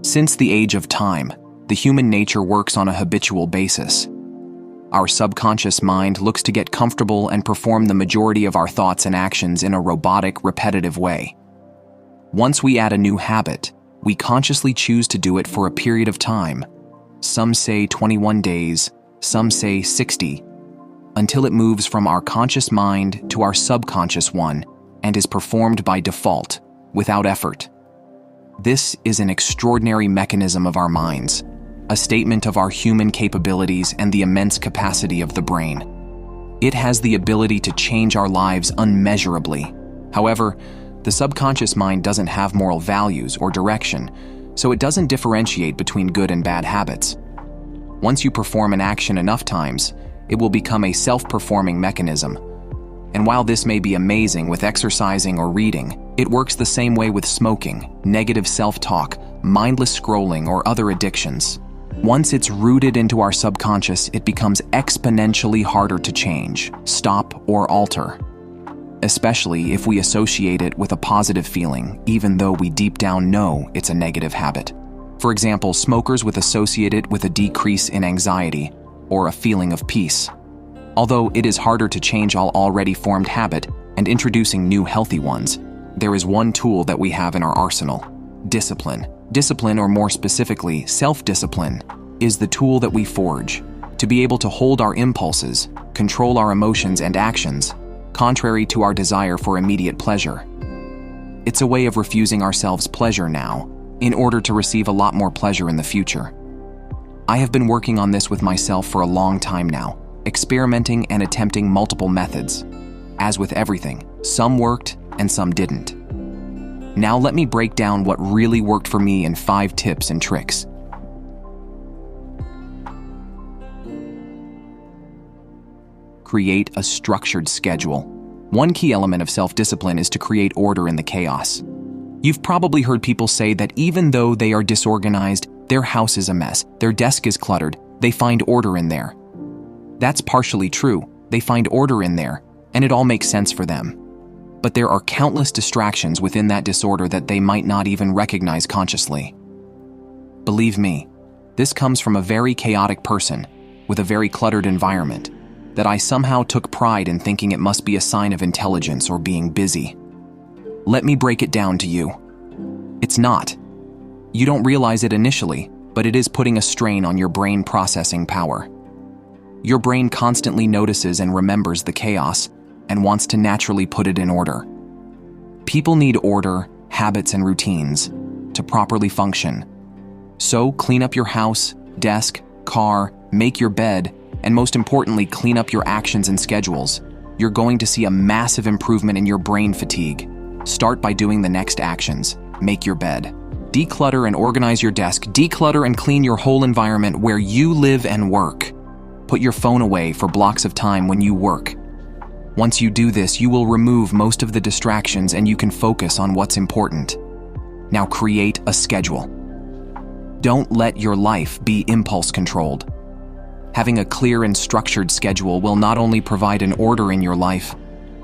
Since the age of time, the human nature works on a habitual basis. Our subconscious mind looks to get comfortable and perform the majority of our thoughts and actions in a robotic, repetitive way. Once we add a new habit, we consciously choose to do it for a period of time. Some say 21 days, some say 60, until it moves from our conscious mind to our subconscious one and is performed by default, without effort. This is an extraordinary mechanism of our minds, a statement of our human capabilities and the immense capacity of the brain. It has the ability to change our lives unmeasurably. However, the subconscious mind doesn't have moral values or direction, so it doesn't differentiate between good and bad habits. Once you perform an action enough times, it will become a self-performing mechanism. And while this may be amazing with exercising or reading, it works the same way with smoking, negative self-talk, mindless scrolling, or other addictions. Once it's rooted into our subconscious, it becomes exponentially harder to change, stop, or alter. Especially if we associate it with a positive feeling, even though we deep down know it's a negative habit. For example, smokers would associate it with a decrease in anxiety or a feeling of peace. Although it is harder to change all already formed habit and introducing new healthy ones, there is one tool that we have in our arsenal: discipline. Discipline, or more specifically, self-discipline, is the tool that we forge to be able to hold our impulses, control our emotions and actions, contrary to our desire for immediate pleasure. It's a way of refusing ourselves pleasure now, in order to receive a lot more pleasure in the future. I have been working on this with myself for a long time now, experimenting and attempting multiple methods. As with everything, some worked and some didn't. Now let me break down what really worked for me in 5 tips and tricks. Create a structured schedule. One key element of self-discipline is to create order in the chaos. You've probably heard people say that even though they are disorganized, their house is a mess, their desk is cluttered, they find order in there. That's partially true. They find order in there, and it all makes sense for them. But there are countless distractions within that disorder that they might not even recognize consciously. Believe me, this comes from a very chaotic person with a very cluttered environment that I somehow took pride in thinking it must be a sign of intelligence or being busy. Let me break it down to you. It's not. You don't realize it initially, but it is putting a strain on your brain processing power. Your brain constantly notices and remembers the chaos and wants to naturally put it in order. People need order, habits, and routines to properly function. So clean up your house, desk, car, make your bed, and most importantly, clean up your actions and schedules. You're going to see a massive improvement in your brain fatigue. Start by doing the next actions. Make your bed. Declutter and organize your desk. Declutter and clean your whole environment where you live and work. Put your phone away for blocks of time when you work. Once you do this, you will remove most of the distractions and you can focus on what's important. Now create a schedule. Don't let your life be impulse controlled. Having a clear and structured schedule will not only provide an order in your life,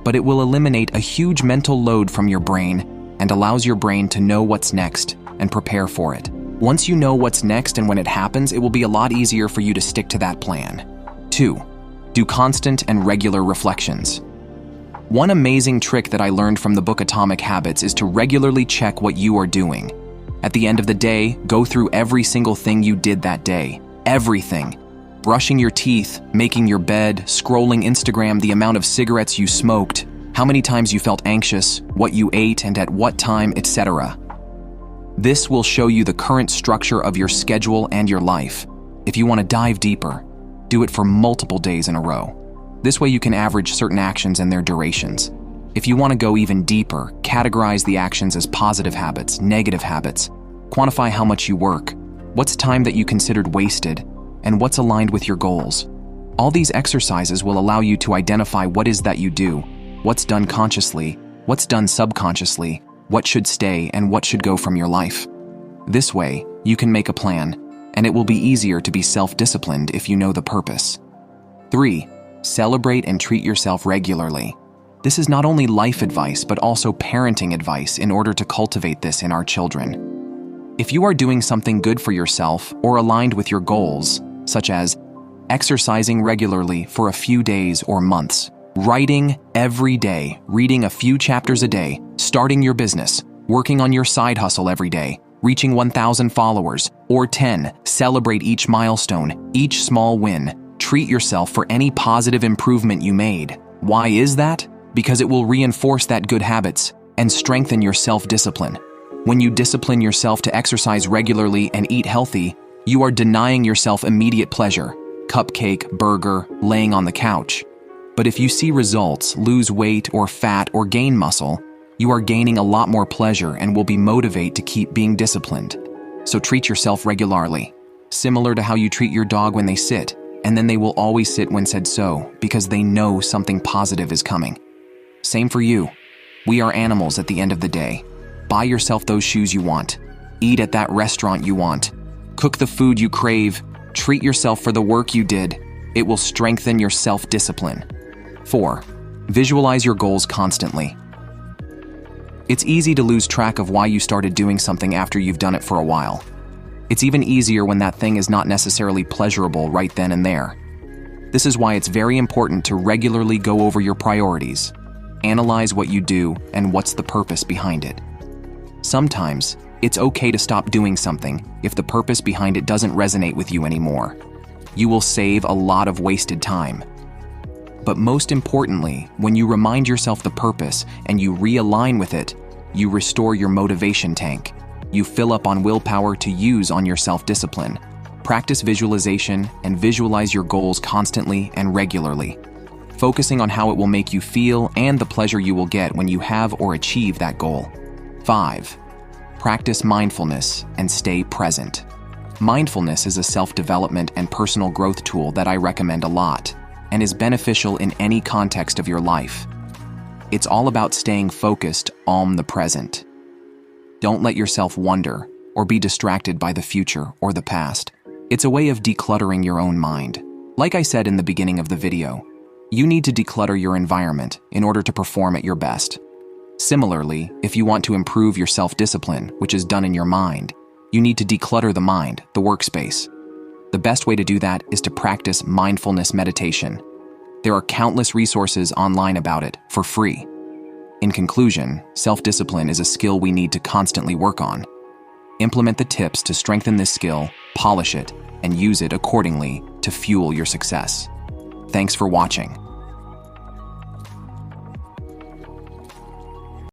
but it will eliminate a huge mental load from your brain and allows your brain to know what's next and prepare for it. Once you know what's next and when it happens, it will be a lot easier for you to stick to that plan. 2. Do constant and regular reflections. One amazing trick that I learned from the book Atomic Habits is to regularly check what you are doing. At the end of the day, go through every single thing you did that day. Everything. Brushing your teeth, making your bed, scrolling Instagram, the amount of cigarettes you smoked, how many times you felt anxious, what you ate and at what time, etc. This will show you the current structure of your schedule and your life. If you want to dive deeper, do it for multiple days in a row. This way you can average certain actions and their durations. If you want to go even deeper, categorize the actions as positive habits, negative habits, quantify how much you work, what's time that you considered wasted, and what's aligned with your goals. All these exercises will allow you to identify what is that you do, what's done consciously, what's done subconsciously, what should stay, and what should go from your life. This way, you can make a plan, and it will be easier to be self-disciplined if you know the purpose. 3. Celebrate and treat yourself regularly. This is not only life advice, but also parenting advice in order to cultivate this in our children. If you are doing something good for yourself or aligned with your goals, such as exercising regularly for a few days or months, writing every day, reading a few chapters a day, starting your business, working on your side hustle every day, reaching 1,000 followers, or 10, celebrate each milestone, each small win. Treat yourself for any positive improvement you made. Why is that? Because it will reinforce that good habits and strengthen your self-discipline. When you discipline yourself to exercise regularly and eat healthy, you are denying yourself immediate pleasure, cupcake, burger, laying on the couch. But if you see results, lose weight or fat or gain muscle, you are gaining a lot more pleasure and will be motivated to keep being disciplined. So treat yourself regularly, similar to how you treat your dog when they sit, and then they will always sit when said so because they know something positive is coming. Same for you. We are animals at the end of the day. Buy yourself those shoes you want. Eat at that restaurant you want. Cook the food you crave. Treat yourself for the work you did. It will strengthen your self-discipline. 4. Visualize your goals constantly. It's easy to lose track of why you started doing something after you've done it for a while. It's even easier when that thing is not necessarily pleasurable right then and there. This is why it's very important to regularly go over your priorities. Analyze what you do and what's the purpose behind it. Sometimes, it's okay to stop doing something if the purpose behind it doesn't resonate with you anymore. You will save a lot of wasted time. But most importantly, when you remind yourself the purpose and you realign with it, you restore your motivation tank. You fill up on willpower to use on your self-discipline. Practice visualization and visualize your goals constantly and regularly, focusing on how it will make you feel and the pleasure you will get when you have or achieve that goal. 5. Practice mindfulness and stay present. Mindfulness is a self-development and personal growth tool that I recommend a lot and is beneficial in any context of your life. It's all about staying focused on the present. Don't let yourself wonder or be distracted by the future or the past. It's a way of decluttering your own mind. Like I said in the beginning of the video, you need to declutter your environment in order to perform at your best. Similarly, if you want to improve your self-discipline, which is done in your mind, you need to declutter the mind, the workspace. The best way to do that is to practice mindfulness meditation. There are countless resources online about it for free. In conclusion, self-discipline is a skill we need to constantly work on. Implement the tips to strengthen this skill, polish it, and use it accordingly to fuel your success. Thanks for watching.